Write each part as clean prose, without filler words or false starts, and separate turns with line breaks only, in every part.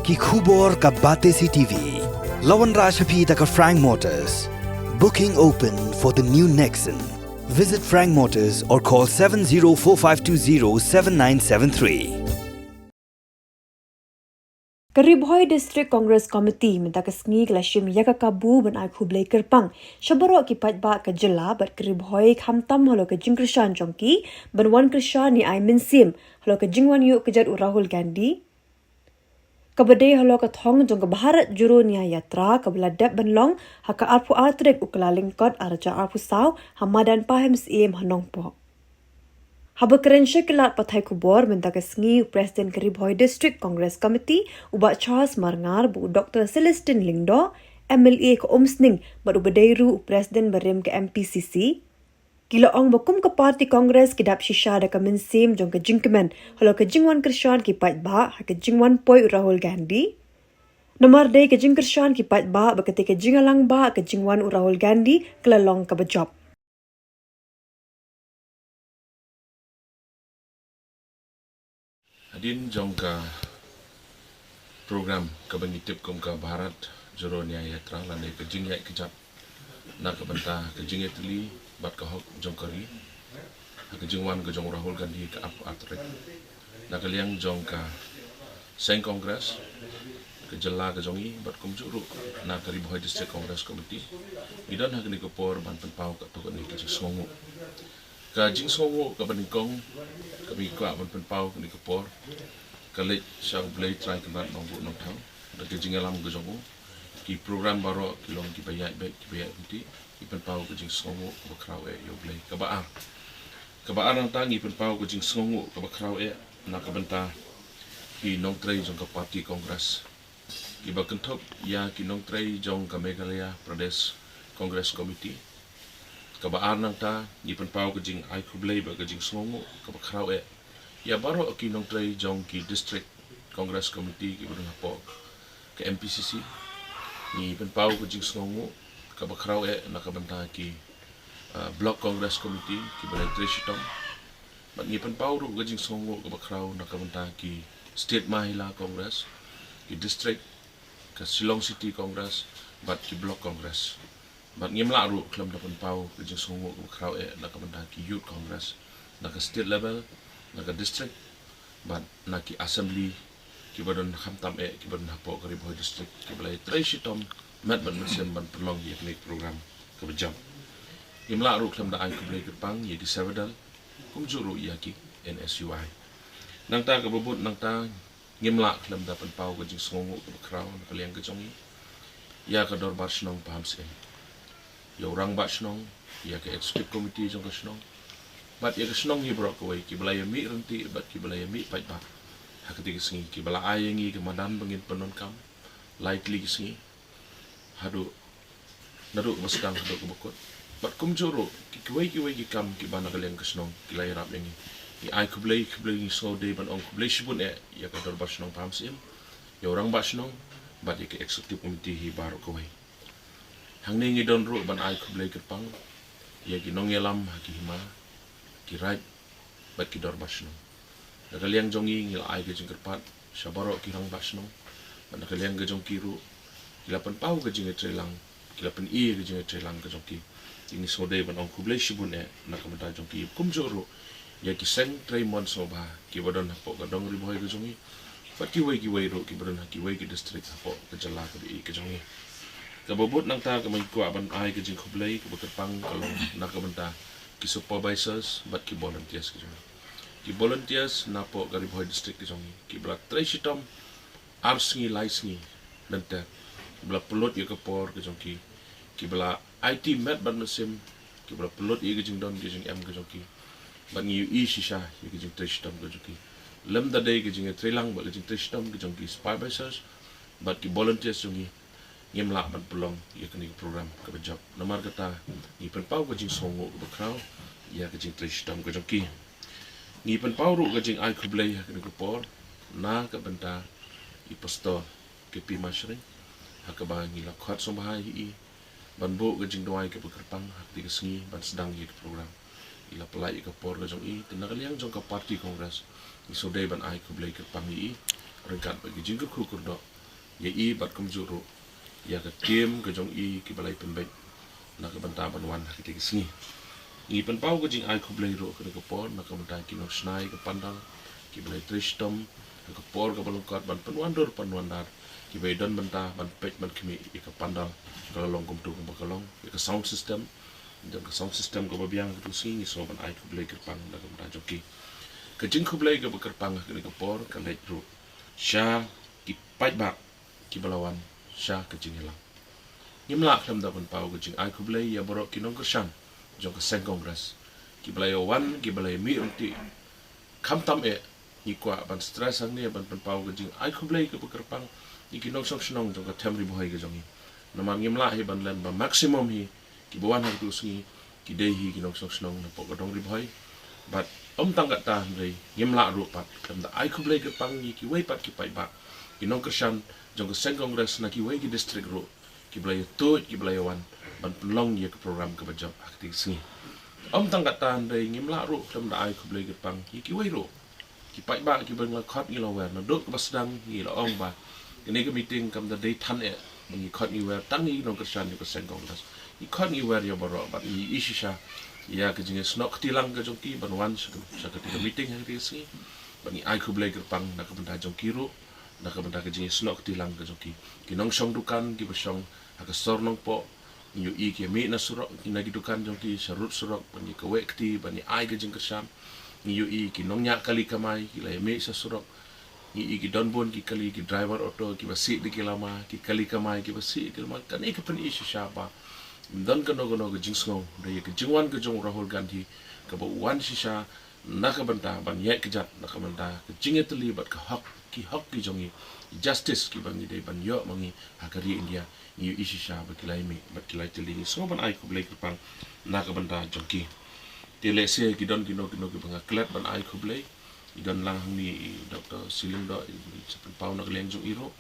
Ki khubor ka Bate CTV. Lawan Rashapi taka Frank Motors. Booking open for the new Nexon. Visit Frank Motors or call 7045207973.
Karibhoy District Congress Committee minta kesngi kelashim yaka kabu ban ai khublai kerpang shabaro ki patba ka jela bat Karibhoy khamtam halo ka jingkrishan jongki ban wan krishan ni ai minsim halo ka jingwan yu kejat Rahul Gandhi kabade halo ka thong jong ka Bharat Juro Nya Yatra kabla dep ban long haka arpu artrek ukla lingkot arja arpu saw hamadan pahem sim hanong po Haba kerensya kelat pathai kubor minta kesngi Presiden Karibhoy District Congress Committee ubat Charles Marngar bu Dr. Celestine Lingdo MLA ke Omsning baru berdairu Presiden berim ke MPCC Kila ong bakum ke Parti Kongres kidap shisha da ke minsim jong ke jingkemen halo ke jingwan kershan ki pat ba ha ke jingwan poi Rahul Gandhi Nomor day ke jing kershan ki pat ba bakati ke jingalang ba ke jingwan Rahul Gandhi kelalong ke bejop
Hadin jongka program kabangitip kumka Bharat Juro Nya Yatra lane ke jingyai kejap na ke bentah ke jingyai teli bat ke hok jongkari ke jingwan ke jong Rahul Gandhi ke ap atrek na ke liang jongka Seng Kongres ke jela ke jongi bat kum juru na Karibhoy District Congress Committee idan hak ni ke por ban penpau ke tokot ni ke songu ka jing songu ka baningkong kami kwa ban penpau ni ke por kalik syang blay try kebat nongbu nong thang da ke jing alam ke jongu ki program baro ki long ki bayai baik ki bayai uti ki penpau ke jing songu ke kraw e yo blay ka ba nang tangi penpau ke jing songu ke kraw e na ka benta ki nong tray jong ka party congress ki ba kenthop ya ki nong tray jong ka Meghalaya Pradesh Congress Committee kabaan nang ta ni penpau ke jing ai khublei ba ke jing songu ka bakrau e ya baro ki nong trai jong ki district congress committee ki budung hapo ke MPCC ni penpau ke jing songu ka bakrau e na ka banta ki block congress committee ki balai trishitong bat ni penpau ru ke jing songu ka bakrau na ka banta ki state mahila congress ki district ke Shillong city congress bat ki block congress Bat ngim la ru klam da penpau ke jing songu ke kraw e na ka benda ki youth congress na ka state level na ka district bat na ki assembly ki badan khamtam e ki badan hapo Karibhoy district ki balai traishitom mat ban mesin ban perlong ye ni program ke bejam ngim la ru klam da ai ke blai ke pang ye ki sevadal kum juru ya ki NSUI nang ta ke bebut nang ta ngim la klam da penpau ke jing songu ke kraw na ka liang ke jongi ya ka dor bar snong paham sen ya orang bat senong ya ke executive committee jong ke senong bat ya ke senong hi brok kawai ki balai mi renti bat ki balai mi pai ba ha ke singi ki bala ayengi ke madan bangin penon kam likely singi hadu nadu masdang hadu ke bokot bat kum joro ki kawai ki kam ki bana kalian ke senong ki lai rap yengi ki ai kublai ni so de ban ong kublai shibun e ya ke dor bat senong paham sim ya orang bat senong bat ya ke executive committee hi baro kawai Hang ni ngidon ru ban ai kublai kerpang ya ki nong yelam ki hima ki right bat ki dor basno da kaliang jongi ngil ai ke jingkerpat shabaro ki rang basno ban kaliang ke jong kiru kilapan pau ke jing trelang kilapan i ke jing trelang ke jongki ini sode ban ong kublai shibun e na kamata jongki kum joro ya ki seng Raymond soba ki badon hapo ka dong Riboy ke jongi bat ki wei ru ki badon ki wei ki district hapo ke jala ke jongi kabobot nang ta kamay ko aban ay ke jing khublai ke bekerpang kalau nak benta ki supervisors bat ki volunteers ke jong ki volunteers na po Karibhoy district ke jong ki bla traishitom arsingi laisngi benta bla pelot ye ke por ke jong ki bla IT met ban mesim ki bla pelot ye ke jing don ke jing M ke jong ki ban ni i shisha ye ke jing traishitom ke jong ki lem da day ke jing trailang ba ke jing traishitom ke jong ki supervisors bat ki volunteers jong ngem la ban pelong ya kini program ke bejap nomor kata ni penpau ke jing songo ke kraw ya ke jing trishtam ke jongki ni penpau ru ke jing ai kublai ke ni por na ke benta i pastor ke pi mashring ha ke ba ngi la khat som bahai i ban bo ke jing doai ke bekerpang ha ke sengi ban sedang ye program ila pelai ke por ke jong i tenaga liang jong ke party congress i so day ban ai kublai ke pang i ringkat bagi jing ke ku kurdo i bat kumjuru ya ke tim ke jong i ki balai pembek na ke banta banwan ha ki singi i pen pau ke jing ai khublei ro ke por na ke banta ki no snai ke pandang ki balai tristom ke por ke balung kat ban penwan dor panwan dar ki bai don banta ban pek ban kimi i ke pandang kalau long kum tu kum bakalong ke sound system dan ke sound system ke babiang ke singi so ban ai khublei ke pang na ke banta joki ke jing khublei ke bekerpang ke por ke leit ro sha ki pai bak ki balawan sha ke jing hilang ngimla khlam da ban pau ke jing ai khublei ya borok ki nong kershan jong ke sen kongres ki balai wan ki balai mi unti kham tam e ni kwa ban stress ang ni ban pau ke jing ai khublei ke bekerpang ni ki nong sok snong jong ke temri bohai ke jong ni naman ngimla hi ban len ba maximum hi ki bawan ha tu singi ki dei hi ki nong sok snong na pok dong ri bohai but tanggat ta rei ngimla ru pat khlam da ai khublei ke pang ni ki wei pat ki pai ba ki nong kershan jong ke sen kongres na ki wei ki district ro ki balai tu ki balai wan ban pelong ye ke program ke bajab akti singi tanggat ta rei ngimla ru khlam da ai khublei ke pang ki wei ro ki pai ba ki bang la khot ngi lo wer na dok ke basdang ngi lo ong ba kini ke meeting kam da dei than e ngi khot ngi wer tang ngi nong kershan ni ke sen kongres i khot ngi wer yo boro ba i isisha ya ke jinge snok tilang ke jongki ban wan sa ke meeting ha ke singi bani ai khublei ke pang na ke benda jongki ru na ke benda ke jinge snok tilang ke jongki ki nong song dukan ki besong ha ke sor nong po nyu i ke mi na surok ki na ki dukan jongki sarut surok bani ke wekti bani ai ke jing kersam nyu i ki nong nya kali kamai ki la mi sa surok ni i ki don bon ki kali ki driver auto ki basi di ki lama ki kali kamai ki basi ki lama kan e ke pen i sha dan kano ke jing sngo de ke jingwan ke jong Rahul Gandhi ke ba wan shisha na ka banta ban ye ke jat na ka banta ke jinge teli bat ke hak ki jongi justice ki bangi de ban yo mangi hakari India ni ishisha ba kilai mi bat kilai teli ni so ban ai khublei ke pang na ka banta jongki tele se ki don ki no ke banga klat ban ai khublei i don lang ni Dr. Siling do sepen pau na leng jong iro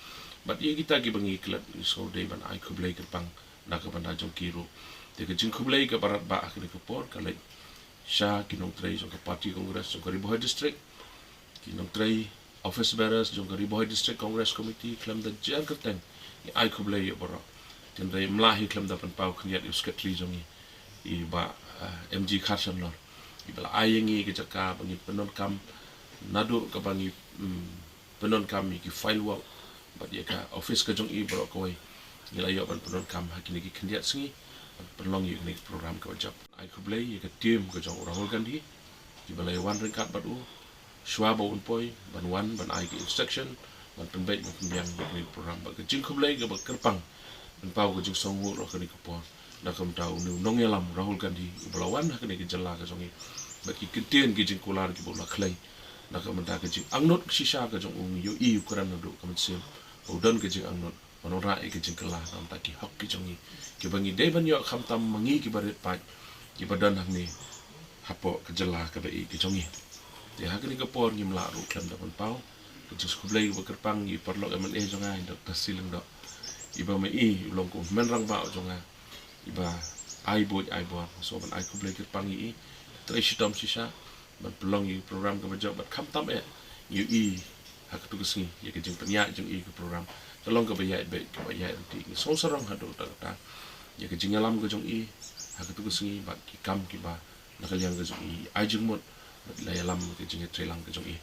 bat ye kita ki bangi klat so de ban ai khublei ke pang na ka banda jong kiro te ke jing khublei ke barat ba akhir ke por kalai sha ki nong trei jong ke party congress jong ke Ribohoi district ki nong trei office bearers jong ke Ribohoi district congress committee klam da jang kerteng ni ai khublei yo boro ten rei mlahi klam da pan pau khniat us ketli jong i ba MG Kharsan lor i bala ayengi ke jaka bangi penon kam nadu ka bangi penon kam ki file work ba dia ka office ke jong i boro koi nila yo ban penon kam hakini ki kendiat singi penlong yo ni program ke wajab ai khublei ye ke tim ke jong Rahul Gandhi ki balai wan ringkat batu shwa ba un poi ban wan ban ai ki instruction ban penbai ban pembiang ni program ba ke jing khublei ke ba kerpang ban pau ke jing songu ro ke ni ke por na kam tau nu nong yalam Rahul Gandhi belawan hakini ki jela ke jongi ba ki ketien ki jing kular ki bola klei na kam ta ke jing angnot shisha ke jong yo i ukuran ndu kam sim udan ke jing angnot manora ke jing kelah nam ta ki hak ki jongi ki bangi de ban yo kham tam mangi ki barit pa ki badan hak ni hapo ke jela ke bai ki jongi te hak ni ke por ngim la ru klam da ban pau ke jing khublei ba kerpang i perlo MLA jonga Dr. Siling do iba me i long ko men rang ba jonga iba ai bo so ban ai khublei kerpang i tre shitam shisha ban pelong i program ke bajak bat kham tam e yu i hak tu kesni ye ke jing penya jing i ke program tolong ke bayai baik ke bayai nanti so sarang hadu ta ye ke jing alam ke jong i hak tu kesni bat ki kam ki ba nak liang ke jong i ai jing mot bat la alam ke jing trelang ke jong i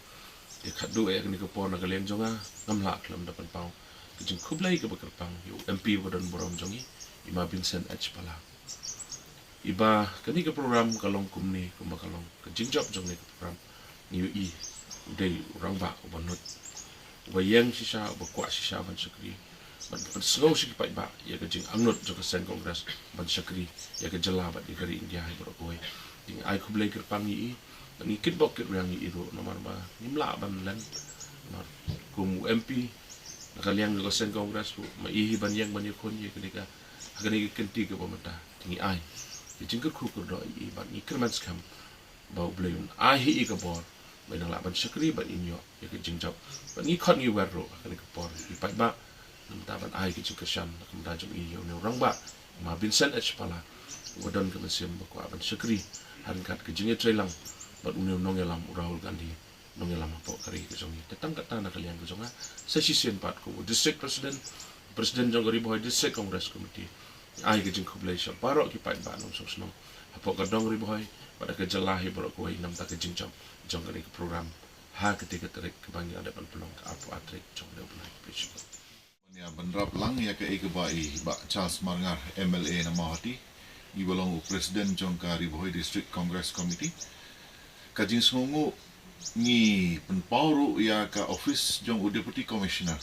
ye khadu e ke ni ke por nak liang jonga ngam la klam dapan pau ke jing khublei ke bekerpang yu MP bodan borom jong i Ima Vincent H pala iba kani ke program kalong kumni kumba kalong ke jing job jong ni ke program ni i dei orang ba banut wayang sisa bakwa sisa ban sakri ban sengau si pai ba ya ke jing angnot jo ke sen kongres ban sakri ya ke jela ba di gari India hai bro koi ding ai khublei ke pangi i ni kit bok ke yang i ro nomor ba nimla ban len nomor kum MP nakaliang jo sen kongres ma i ban yang ban yakon ye ke ka agani ke kenti ke pemata tingi ai jing ke khu do i ban i kerman skam ba bleun ai hi ke bor benang la ban sakri ban inyo ya ke jing job ban ni khot ni wer ro ka ke por i pai ba nam ta ban ai ke jing kesan kam da jong i yo ne rang ba ma Vincent H pala wadon ke mesim ba ko ban sakri han kat ke jing trelang ban uneu nong elam Rahul Gandhi nongilam apa kari ke jongi tetang kata nak kalian ke jonga session part ko district presiden jong gari boy district congress committee ai ke jing kublai sha parok ki pai ba nong song apa ka dong ri boy pada ke jelahi borok ko nam ta ke jing jong gari ke program ha ketika terik kebangi ada pelong ke apa atrik jong le bulai principal
ya benrap lang ya ke bai ba Charles Marngar MLA nama hati i bolong presiden jong ka Ribohoi District Congress Committee kajing sungu ni penpauru ya ka office jong deputy commissioner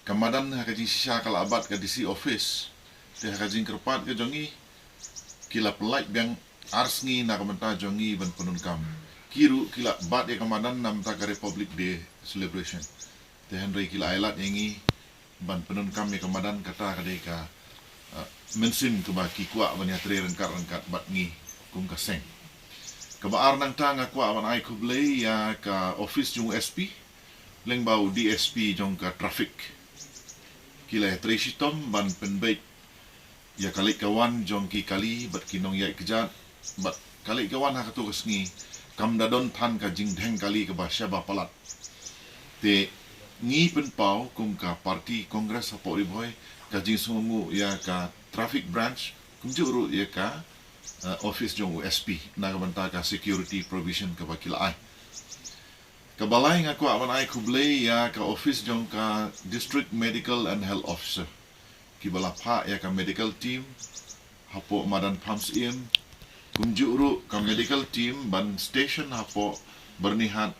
kamadan ha kajing sisa kala abad ka DC office te ha kajing kerpat ke jongi kila pelait biang arsngi na kamenta jongi ban penunkam kiru kila bat ya kamadan nam ta ka Republic Day celebration te Henry kila ailat yangi ban penun kami kamadan kata kadai ka mensin ke baki kuak ban ya tri rengkat bat ngi kum kaseng ke baar nang tang kuak ban ai kublei ya ka office jung SP leng bau DSP jong ka traffic kila tri sitom ban penbait ya kali kawan jong ki kali bat kinong ya kejat bat kali kawan ha katu kesngi kam dadon tan ka jing dheng kali ke basya ba palat te ngi penpau kum ka parti kongres hapo Ribohoi ka jing sungu ya ka traffic branch kum juru ya ka office jong USP na ka banta ka security provision ka bakila ai ka balai nga ko awan ai kublei ya ka office jong ka district medical and health officer ki bala pha ya ka medical team hapo madan pams im kum juru ka medical team ban station hapo bernihat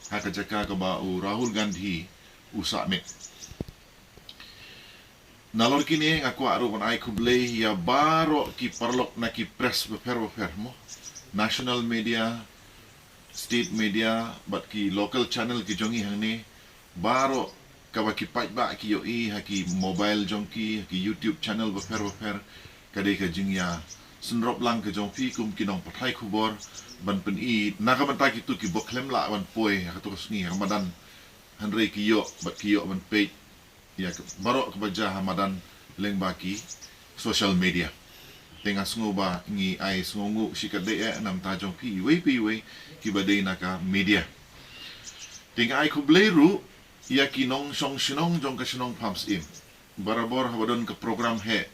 haka jaka ka ba Rahul Gandhi usak mek nalor kini ngaku aru ban ai kublei ya baro ki parlok na ki press befer mo national media state media bat ki local channel ki jongi hang ni baro ka ba ki pai ba ki yo ha ki mobile jongki ki YouTube channel befer kadai ka jingya senrop lang ke jongpi kum kinong pathai khubor ban pen i naga ban ta ki tu ki boklem la ban poi ha tu sngi Ramadan Henry kiyo bat kiyo ban page ya barok kebaja Ramadan leng baki social media tengah sungu ba ngi ai sungu sikat de nam ta jong pi we ki badai naka media tengah ai ku bleru ya kinong song sinong jong ka sinong pams im barabor habadon ke program he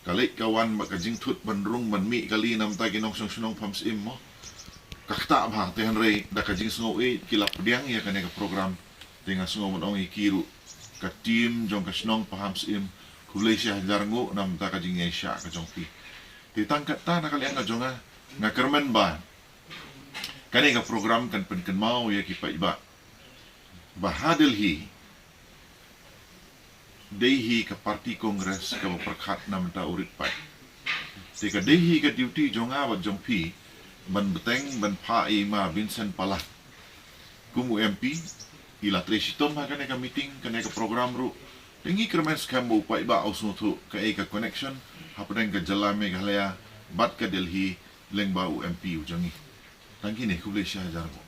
kalik kawan bak jing tut ban rung ban mi kali nam ta kinong song sinong pams im mo kakta ba te Henry da ka jing sungu e kilap diang ya kan ke program tengah sungu mon ikiru ka tim jong ka snong paham sim kulai syah jarngu nam ta ka jing sya ka jong pi ti tangkat ta na kalian ka jonga nga kermen ba kani ka program kan pen mau ya ki pa iba bahadil hi dehi ka parti kongres ka perkhat nam ta urit pa ti ka dehi ka duty jonga wa jong pi ban beteng ban pa ma Vincent Pala kumu MP ila tresitom ha kane ka meeting kane ka program ru tingi kermen skam bu pa iba usu tu ka eka connection hapden ka jalame ka halaya bat ka Delhi leng ba MP ujangi tangki ne kuble syah jarbo